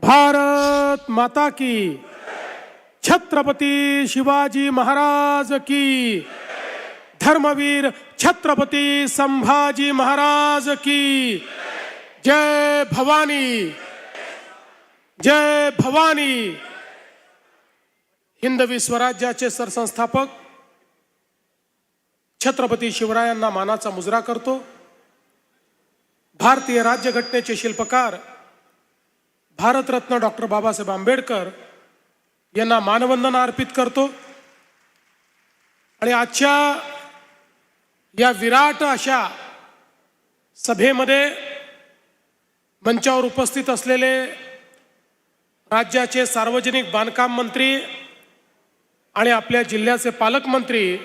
भारत माता की, छत्रपति शिवाजी महाराज की, धर्मवीर छत्रपति संभाजी महाराज की, जय भवानी, जय भवानी। हिंदवी स्वराज्याचे सरसंस्थापक छत्रपती शिवरायांना मानाचा मुजरा करतो। भारतीय राज्यघटनेचे शिल्पकार भारतरत्न डॉक्टर बाबासाहेब आंबेडकर यांना मानवंदना अर्पित करतो। आणि आजच्या या विराट अशा सभेमध्ये मंचावर उपस्थित असलेले राज्याचे सार्वजनिक बांधकाम मंत्री आणि आपल्या जिल्ह्याचे पालकमंत्री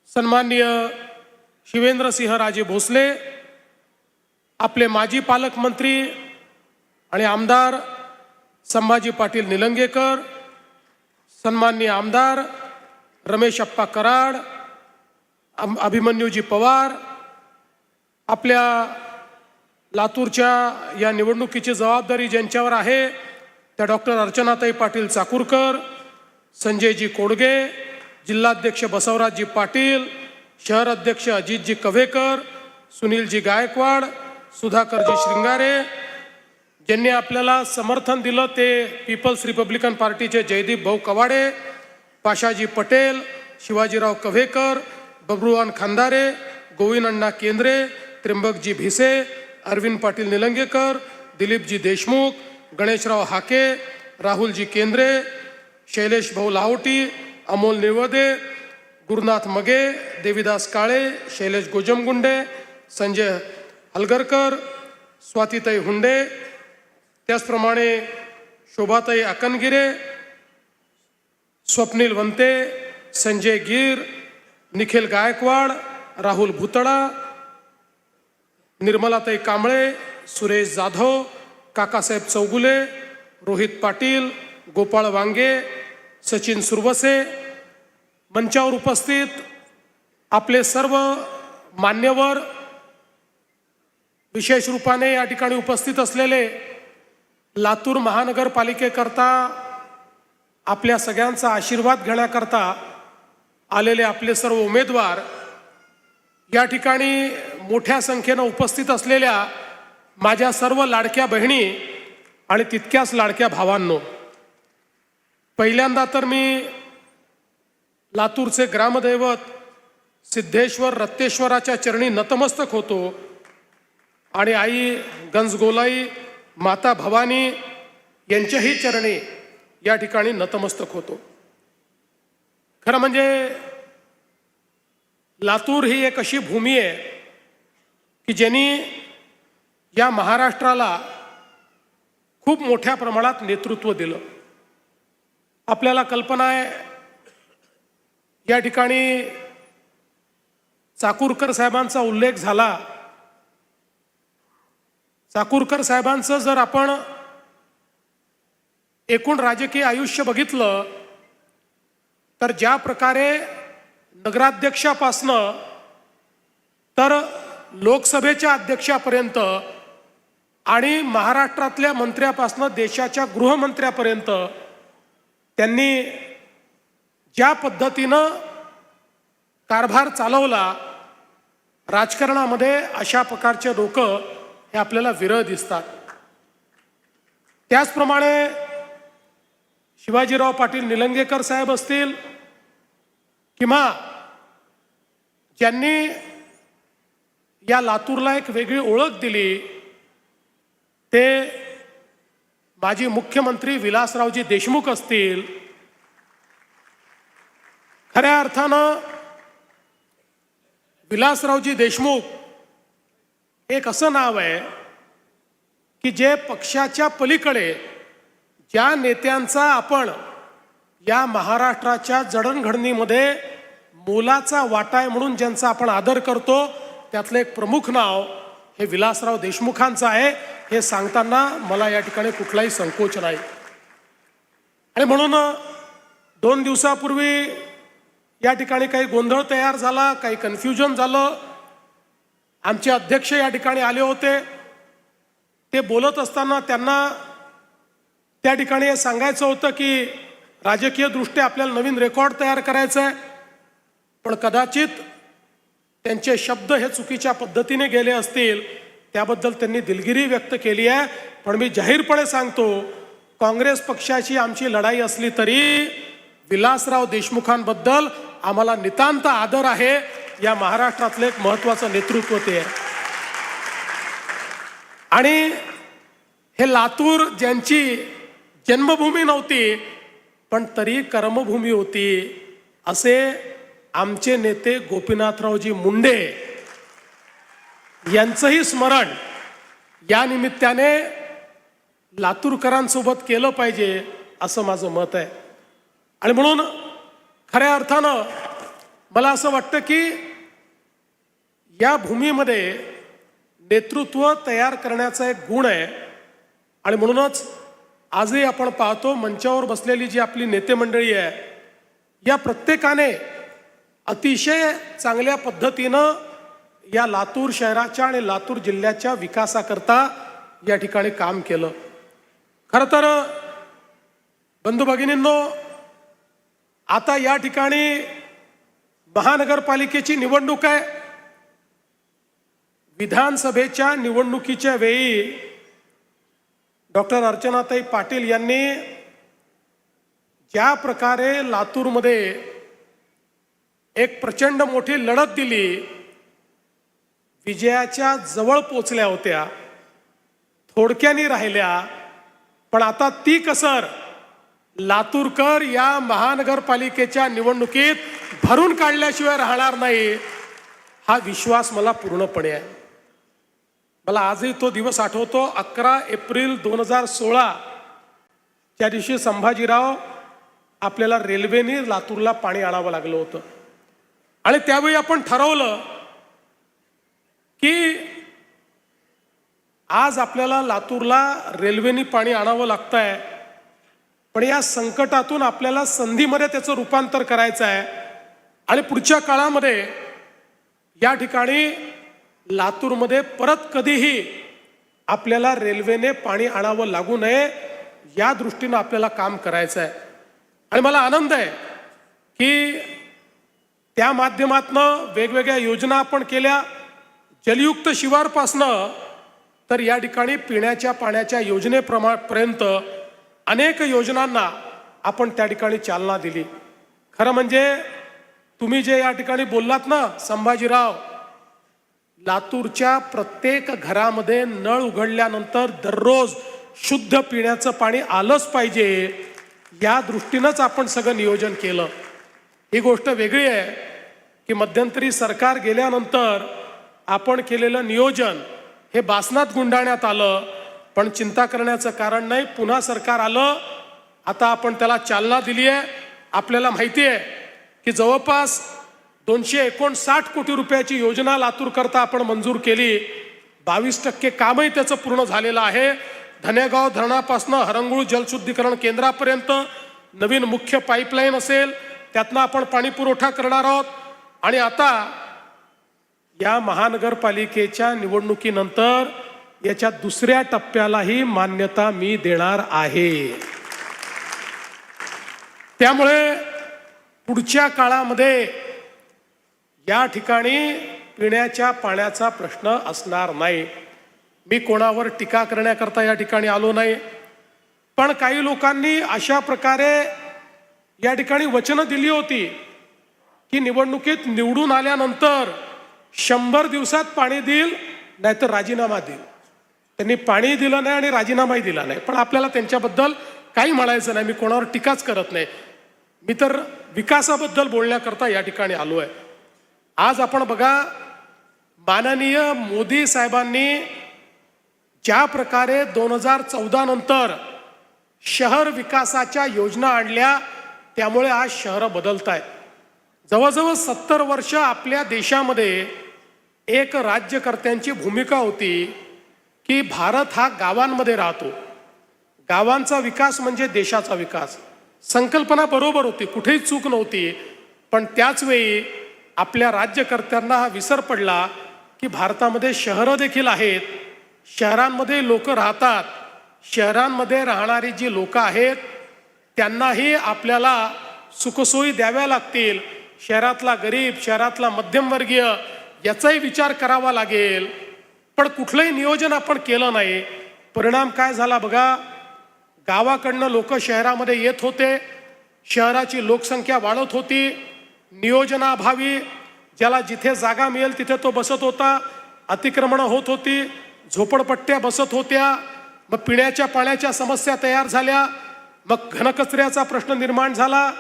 सन्माननीय शिवेंद्रसिंहराजे भोसले, आपले माजी पालकमंत्री आणि आमदार संभाजी पाटील निलंगेकर, सन्माननीय आमदार रमेश अप्पा कराड, अभिमन्यूजी पवार, आपल्या लातूरच्या या निवडणुकीची जबाबदारी ज्यांच्यावर आहे त्या डॉक्टर अर्चनाताई पाटील चाकूरकर, संजयजी कोडगे, जिल्हाध्यक्ष बसवराजजी पाटील, शहर अध्यक्ष अजितजी कव्हेकर, सुनीलजी गायकवाड, सुधाकरजी श्रृंगारे, ज्यांनी आपल्याला समर्थन दिलं ते पीपल्स रिपब्लिकन पार्टीचे जयदीप भाऊ कवाडे, पाशाजी पटेल, शिवाजीराव कव्हेकर, बबरूवान खांदारे, गोविंद अण्णा केंद्रे, त्र्यंबकजी भिसे, अरविंद पाटील निलंगेकर, दिलीपजी देशमुख, गणेशराव हाके, राहुलजी केंद्रे, शैलेश भाऊ लाहोटी, अमोल निवदे, गुरुनाथ मगे, देवीदास काळे, शैलेश गोजमगुंडे, संजय हलगरकर, स्वातीताई हुंडे, त्याचप्रमाणे शोभाताई अकनगिरे, स्वप्नील वंते, संजय गिर, निखिल गायकवाड, राहुल भुतळा, निर्मलाताई कांबळे, सुरेश जाधव, काकासाहेब चौगुले, रोहित पाटील, गोपाळ वांगे, सचिन सुरवसे, मंचावर उपस्थित आपले सर्व मान्यवर, विशेष रूपाने या ठिकाणी उपस्थित असलेले लातूर महानगरपालिकेकरता आपल्या सगळ्यांचा आशीर्वाद घेण्याकरता आलेले आपले सर्व उमेदवार, या ठिकाणी मोठ्या संख्येने उपस्थित असलेल्या माझ्या सर्व लाडक्या बहिणी आणि तितक्याच लाडक्या भावांनो, पहिल्यांदा तर मी लातूरचे ग्रामदैवत सिद्धेश्वर रत्तेश्वराच्या चरणी नतमस्तक होतो आणि आई गंजगोलाई माता भवानी यांच्याही चरणी या ठिकाणी नतमस्तक होतो। खरं म्हणजे लातूर ही एक अशी भूमी आहे की ज्यांनी या महाराष्ट्राला खूप मोठ्या प्रमाणात नेतृत्व दिलं। आपल्याला कल्पना आहे या ठिकाणी चाकूरकर साहेबांचा उल्लेख झाला। चाकूरकर साहेबांचं जर आपण एकूण राजकीय आयुष्य बघितलं तर ज्या प्रकारे नगराध्यक्षापासनं तर लोकसभेच्या अध्यक्षापर्यंत आणि महाराष्ट्रातल्या मंत्र्यापासनं देशाच्या गृहमंत्र्यापर्यंत त्यांनी ज्या पद्धतीनं कारभार चालवला, राजकारणामध्ये अशा प्रकारचे लोक हे आपल्याला विरळ दिसतात। त्याचप्रमाणे शिवाजीराव पाटील निलंगेकर साहेब असतील किंवा ज्यांनी या लातूरला एक वेगळी ओळख दिली ते माजी मुख्यमंत्री विलासरावजी देशमुख असतील। खऱ्या अर्थानं विलासरावजी देशमुख एक असं नाव आहे की जे पक्षाच्या पलीकडे ज्या नेत्यांचा आपण या महाराष्ट्राच्या जडणघडणीमध्ये मोलाचा वाटा आहे म्हणून ज्यांचा आपण आदर करतो त्यातलं एक प्रमुख नाव हे विलासराव देशमुखांचं आहे। हे सांगताना मला या ठिकाणी कुठलाही संकोच नाही। आणि म्हणून 2 दिवसापूर्वी या ठिकाणी काही गोंधळ तयार झाला, काही कन्फ्युजन झालं। आमचे अध्यक्ष या ठिकाणी आले होते, ते बोलत असताना त्यांना त्या ठिकाणी हे सांगायचं होतं की राजकीय दृष्ट्या आपल्याला नवीन रेकॉर्ड तयार करायचा आहे, पण कदाचित त्यांचे शब्द हे चुकीच्या पद्धतीने गेले असतील, त्याबद्दल त्यांनी दिलगिरी व्यक्त केली आहे. पण मी जाहीरपणे सांगतो, काँग्रेस पक्षाची आमची लढाई असली तरी विलासराव देशमुखांबद्दल आम्हाला नितांत आदर आहे. या महाराष्ट्रातलं एक महत्त्वाचं नेतृत्व ते आहे. आणि हे लातूर ज्यांची जन्मभूमी नव्हती पण तरी कर्मभूमी होती, असे आमचे नेते गोपीनाथरावजी मुंडे यांचंही स्मरण या निमित्ताने लातूरकरांसोबत केलं पाहिजे, असं माझं मत आहे. आणि म्हणून खऱ्या अर्थानं मला असं वाटतं की या भूमीमध्ये नेतृत्व तयार करण्याचा एक गुण आहे. आणि म्हणूनच आजही आपण पाहतो, मंचावर बसलेली जी आपली नेते मंडळी आहे, या प्रत्येकाने अतिशय चांगल्या पद्धतीनं या लातूर शहराच्या आणि लातूर जिल्ह्याच्या विकासाकरता या ठिकाणी काम केलं. खरं तर बंधू भगिनींनो, आता या ठिकाणी महानगरपालिकेची निवडणूक आहे. विधानसभेच्या निवडणुकीच्या वेळी डॉक्टर अर्चनाताई पाटील यांनी ज्या प्रकारे लातूरमध्ये एक प्रचंड मोठी लढत दिली, विजयाच्या जवळ पोचल्या होत्या, थोडक्यानी राहिल्या, पण आता ती कसर लातूरकर या महानगरपालिकेच्या निवडणुकीत भरून काढल्याशिवाय राहणार नाही, हा विश्वास मला पूर्णपणे आहे. मला आजही तो दिवस आठवतो, 11 एप्रिल 2016 त्या दिवशी संभाजीराव आपल्याला रेल्वेने लातूरला पाणी आणावं लागलं होतं. आणि त्यावेळी आपण ठरवलं की आज आपल्याला लातूरला रेल्वेने पाणी आणावं लागतंय, पण या संकटातून आपल्याला संधीमध्ये त्याचं रूपांतर करायचं आहे. आणि पुढच्या काळामध्ये या ठिकाणी लातूरमध्ये परत कधीही आपल्याला रेल्वेने पाणी आणावं लागू नये, या दृष्टीनं आपल्याला काम करायचं आहे. आणि मला आनंद आहे की त्या माध्यमातनं वेगवेगळ्या योजना आपण केल्या, जलयुक्त शिवारपासनं तर या ठिकाणी पिण्याच्या पाण्याच्या योजनेपर्यंत अनेक योजनांना आपण त्या ठिकाणी चालना दिली. खरं म्हणजे तुम्ही जे या ठिकाणी बोललात ना संभाजीराव, लातूरच्या प्रत्येक घरामध्ये नळ उघडल्यानंतर दररोज शुद्ध पिण्याचं पाणी आलंच पाहिजे, या दृष्टीनंच आपण सगळं नियोजन केलं. ही गोष्ट वेगळी आहे की मध्यंतरी सरकार गेल्यानंतर आपण केलेलं नियोजन हे बासनात गुंडाळण्यात आलं, पण चिंता करण्याचं कारण नाही. पुन्हा सरकार आलं, आता आपण त्याला चालना दिली आहे. आपल्याला माहिती आहे की जवळपास 259 कोटी रुपयाची योजना लातूरकरता आपण मंजूर केली. 22% कामही त्याचं पूर्ण झालेलं आहे. धनेगाव धरणापासनं हरंगुळ जलशुद्धीकरण केंद्रापर्यंत नवीन मुख्य पाईपलाईन असेल, त्यातनं आपण पाणी पुरवठा करणार आहोत. आणि आता या महानगरपालिकेच्या निवडणुकीनंतर याच्या दुसऱ्या टप्प्यालाही मान्यता मी देणार आहे. त्यामुळे पुढच्या काळामध्ये या ठिकाणी पिण्याच्या पाण्याचा प्रश्न असणार नाही. मी कोणावर टीका करण्याकरता या ठिकाणी आलो नाही, पण काही लोकांनी अशा प्रकारे या ठिकाणी वचनं दिली होती की निवडणुकीत निवडून आल्यानंतर 100 दिवसात पाणी देईल, नाहीतर राजीनामा देईल. त्यांनी पाणी दिलं नाही आणि राजीनामाही दिला नाही. पण आपल्याला त्यांच्याबद्दल काही म्हणायचं नाही, मी कोणावर टीकाच करत नाही. मी तर विकासाबद्दल बोलण्याकरता या ठिकाणी आलो आहे. आज आपण बघा, माननीय मोदी साहेबांनी ज्या प्रकारे 2014 नंतर शहर विकासाच्या योजना आणल्या, त्यामुळे आज शहरं बदलत आहेत. जवळजवळ 70 वर्ष आपल्या देशामध्ये एक राज्यकर्त्यांची भूमिका होती की भारत हा गावांमध्ये राहतो, गावांचा विकास म्हणजे देशाचा विकास. संकल्पना बरोबर होती, कुठेही चूक नव्हती. पण त्याच वेळी आपल्या राज्यकर्त्यांना हा विसर पडला की भारतामध्ये शहरं देखील आहेत, शहरांमध्ये लोक राहतात, शहरांमध्ये राहणारी जी लोक आहेत त्यांनाही आपल्याला सुखसोयी द्याव्या लागतील. शहरातला गरीब, शहरातला मध्यमवर्गीय याचाही विचार करावा लागेल. पण कुठलंही नियोजन आपण केलं नाही. परिणाम काय झाला बघा. गावाकडनं लोक शहरामध्ये येत होते, शहराची लोकसंख्या वाढत होती. नियोजनाभावी ज्याला जिथे जागा मिळेल तिथे तो बसत होता. अतिक्रमणं होत होती, झोपडपट्ट्या बसत होत्या. मग पिण्याच्या पाण्याच्या समस्या तयार झाल्या. मग घनकचऱ्याचा प्रश्न निर्माण झाला.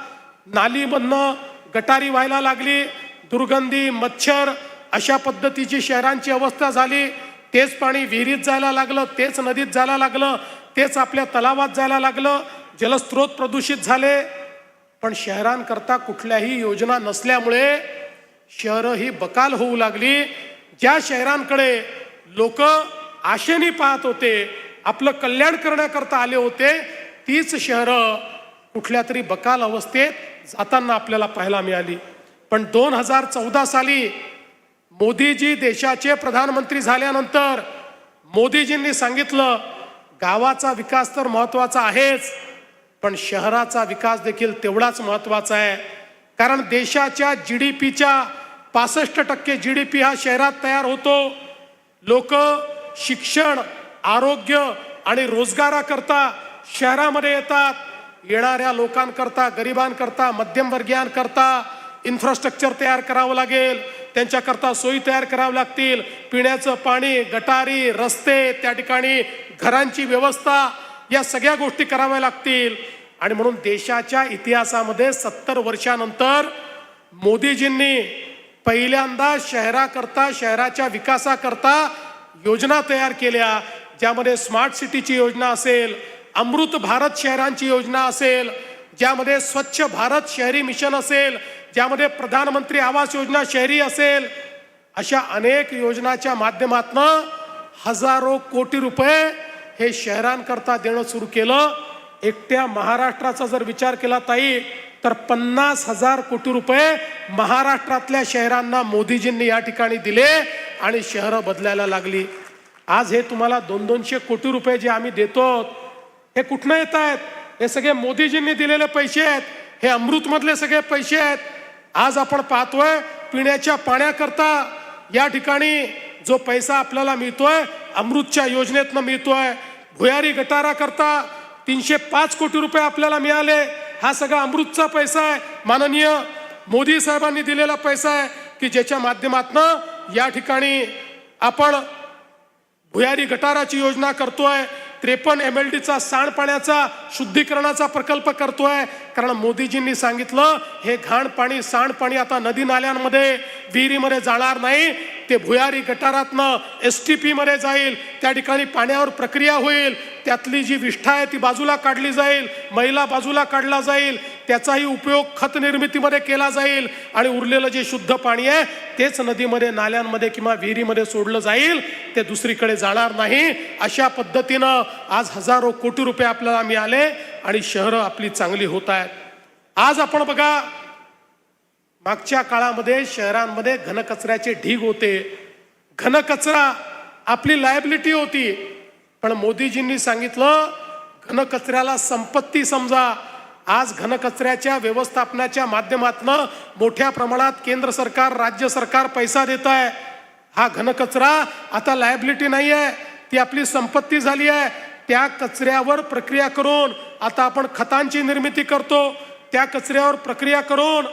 नालीमधनं गटारी व्हायला लागली. दुर्गंधी, मच्छर अशा पद्धतीची शहरांची अवस्था झाली. तेच पाणी विहिरीत जायला लागलं, तेच नदीत जायला लागलं, तेच आपल्या तलावात जायला लागलं. जलस्रोत प्रदूषित झाले. पण शहरांकरता कुठल्याही योजना नसल्यामुळे शहरं ही बकाल होऊ लागली. ज्या शहरांकडे लोक आशेने पाहत होते, आपलं कल्याण करण्याकरता आले होते, तीच शहरं कुठल्या तरी बकाल अवस्थेत जाताना आपल्याला पाहायला मिळाली. पण 2014 साली मोदीजी देशाचे प्रधानमंत्री झाल्यानंतर मोदीजींनी सांगितलं, गावाचा विकास तर महत्त्वाचा आहेच, पण शहराचा विकास देखील तेवढाच महत्त्वाचा आहे. कारण देशाच्या GDPच्या 65% GDP हा शहरात तयार होतो. लोक शिक्षण, आरोग्य आणि रोजगाराकरता शहरामध्ये येतात. येणाऱ्या लोकांकरता, गरिबांकरता, मध्यमवर्गीयांकरता इन्फ्रास्ट्रक्चर तयार करावं लागेल. त्यांच्याकरता सोयी तयार कराव्या लागतील. पिण्याचं पाणी, गटारी, रस्ते, त्या ठिकाणी घरांची व्यवस्था, या सगळ्या गोष्टी कराव्या लागतील. आणि म्हणून देशाच्या इतिहासामध्ये 70 वर्षानंतर मोदीजींनी पहिल्यांदा शहराकरता, शहराच्या विकासाकरता योजना तयार केल्या. ज्यामध्ये स्मार्ट सिटीची योजना असेल, अमृत भारत शहरांची योजना असेल, ज्यामध्ये स्वच्छ भारत शहरी मिशन असेल, ज्यामध्ये प्रधानमंत्री आवास योजना शहरी असेल. अशा अनेक योजनाच्या माध्यमातून हजारो कोटी रुपये हे शहरांकरता देणं सुरू केलं. एकट्या महाराष्ट्राचा जर विचार केला ताई, तर 50,000 कोटी रुपये महाराष्ट्रातल्या शहरांना मोदीजींनी या ठिकाणी दिले आणि शहरं बदलायला लागली. आज हे तुम्हाला 200 कोटी रुपये जे आम्ही देतो, हे कुठनं येत आहेत? हे सगळे मोदीजींनी दिलेले पैसे आहेत. हे अमृतमधले सगळे पैसे आहेत. आज आपण पाहतोय पिण्याच्या पाण्याकरता या ठिकाणी जो पैसा आपल्याला मिळतोय, अमृतच्या योजनेतनं मिळतोय. भुयारी गटाराकरता 305 कोटी रुपये आपल्याला मिळाले. हा सगळा अमृतचा पैसा आहे, माननीय मोदी साहेबांनी दिलेला पैसा आहे, की ज्याच्या माध्यमातून या ठिकाणी आपण भुयारी गटाराची योजना करतोय. 53 MLDचा सांडपाण्याचा शुद्धीकरणाचा प्रकल्प करतोय. कारण मोदीजींनी सांगितलं, हे घाण पाणी, सांडपाणी आता नदी नाल्यांमध्ये, विहिरीमध्ये जाणार नाही. ते भुयारी गटारातनं STP मध्ये जाईल. त्या ठिकाणी पाण्यावर प्रक्रिया होईल. त्यातली जी विष्ठा आहे ती बाजूला काढली जाईल, मैला बाजूला काढला जाईल. त्याचाही उपयोग खत निर्मितीमध्ये केला जाईल. आणि उरलेलं जे शुद्ध पाणी आहे तेच नदीमध्ये, नाल्यांमध्ये किंवा विहिरीमध्ये सोडलं जाईल. ते दुसरीकडे जाणार नाही. अशा पद्धतीनं आज हजारो कोटी रुपये आपल्याला मिळाले आणि शहरं आपली चांगली होत आहेत. आज आपण बघा, मागच्या काळामध्ये शहरांमध्ये घनकचऱ्याचे ढीग होते. घनकचरा आपली लायबिलिटी होती. पण मोदीजींनी सांगितलं, घनकचऱ्याला संपत्ती समजा. आज घनकचऱ्याच्या व्यवस्थापनाच्या माध्यमातून मोठ्या प्रमाणात केंद्र सरकार, राज्य सरकार पैसा देत आहे. हा घनकचरा आता लायबिलिटी नाही आहे, ती आपली संपत्ती झाली आहे. त्या कचऱ्यावर प्रक्रिया करून आता आपण खतांची निर्मिती करतो. त्या कचऱ्यावर प्रक्रिया करून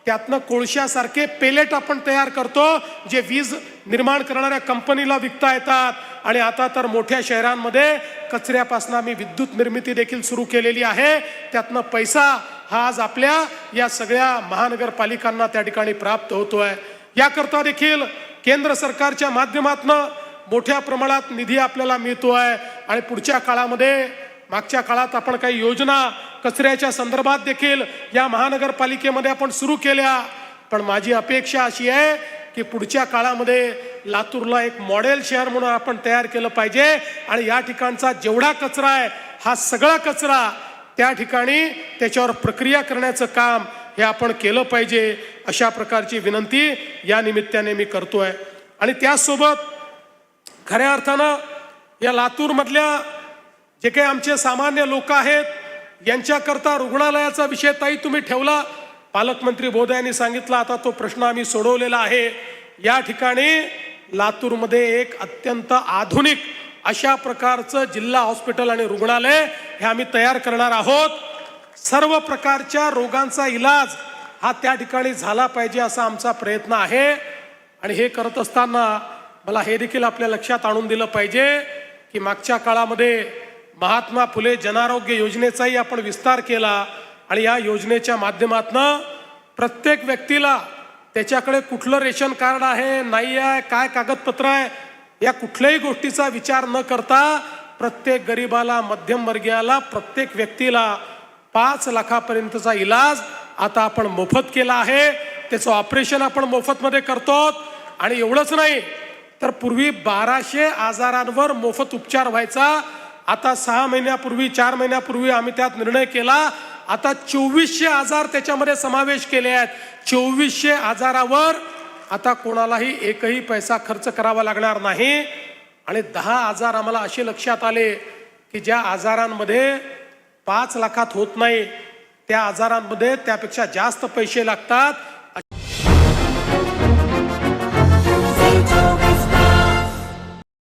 त्यातनं कोळशासारखे पेलेट आपण तयार करतो, जे वीज निर्माण करणाऱ्या कंपनीला विकता येतात. आणि आता तर मोठ्या शहरांमध्ये कचऱ्यापासून आम्ही विद्युत निर्मिती देखील सुरू केलेली आहे. त्यातनं पैसा हा आज आपल्या या सगळ्या महानगरपालिकांना त्या ठिकाणी प्राप्त होतोय. याकरता देखील केंद्र सरकारच्या माध्यमातून मोठ्या प्रमाणात निधी आपल्याला मिळतोय. आणि पुढच्या काळामध्ये, मागच्या काळात आपण काही योजना कचऱ्याच्या संदर्भात देखील या महानगरपालिकेमध्ये आपण सुरू केल्या. पण माझी अपेक्षा अशी आहे की पुढच्या काळामध्ये लातूरला एक मॉडेल शहर म्हणून आपण तयार केलं पाहिजे. आणि या ठिकाणचा जेवढा कचरा आहे, हा सगळा कचरा त्या ठिकाणी त्याच्यावर प्रक्रिया करण्याचं काम हे आपण केलं पाहिजे. अशा प्रकारची विनंती या निमित्ताने मी करतोय. आणि त्याचसोबत खऱ्या अर्थानं या लातूरमधल्या जे काही आमचे सामान्य लोक आहेत यांच्याकरता रुग्णालयाचा विषय ताई तुम्ही ठेवला, पालकमंत्री महोदय यांनी सांगितलं, आता तो प्रश्न आम्ही सोडवलेला आहे। या ठिकाणी लातूरमध्ये एक अत्यंत आधुनिक अशा प्रकारचं जिल्हा हॉस्पिटल आणि रुग्णालय हे आम्ही तयार करणार आहोत। सर्व प्रकारच्या रोगांचा इलाज हा त्या ठिकाणी झाला पाहिजे असा आमचा प्रयत्न आहे। आणि हे करत असताना मला हे देखील आपल्या लक्षात आणून दिलं पाहिजे की मागच्या काळामध्ये महात्मा फुले जनआरोग्य योजनेचाही आपण विस्तार केला आणि या योजनेच्या माध्यमातून प्रत्येक व्यक्तीला त्याच्याकडे कुठलं रेशन कार्ड आहे नाही आहे, काय कागदपत्र आहे, या कुठल्याही गोष्टीचा विचार न करता प्रत्येक गरीबाला, मध्यमवर्गीयाला, प्रत्येक व्यक्तीला 5 लाखापर्यंतचा इलाज आता आपण मोफत केला आहे। त्याचं ऑपरेशन आपण मोफतमध्ये करतो। आणि एवढंच नाही तर पूर्वी 1200 आजारांवर मोफत उपचार व्हायचा, आता 6 महिन्यापूर्वी 4 महिन्यापूर्वी आम्ही त्यात निर्णय केला, आता 2400 आजार त्याच्यामध्ये समावेश केले आहेत। 2400 आजारावर आता कोणालाही एकही पैसा खर्च करावा लागणार नाही। आणि 10 आजार आम्हाला असे लक्षात आले की ज्या आजारांमध्ये 5 लाखात होत नाही त्या आजारांमध्ये त्यापेक्षा जास्त पैसे लागतात।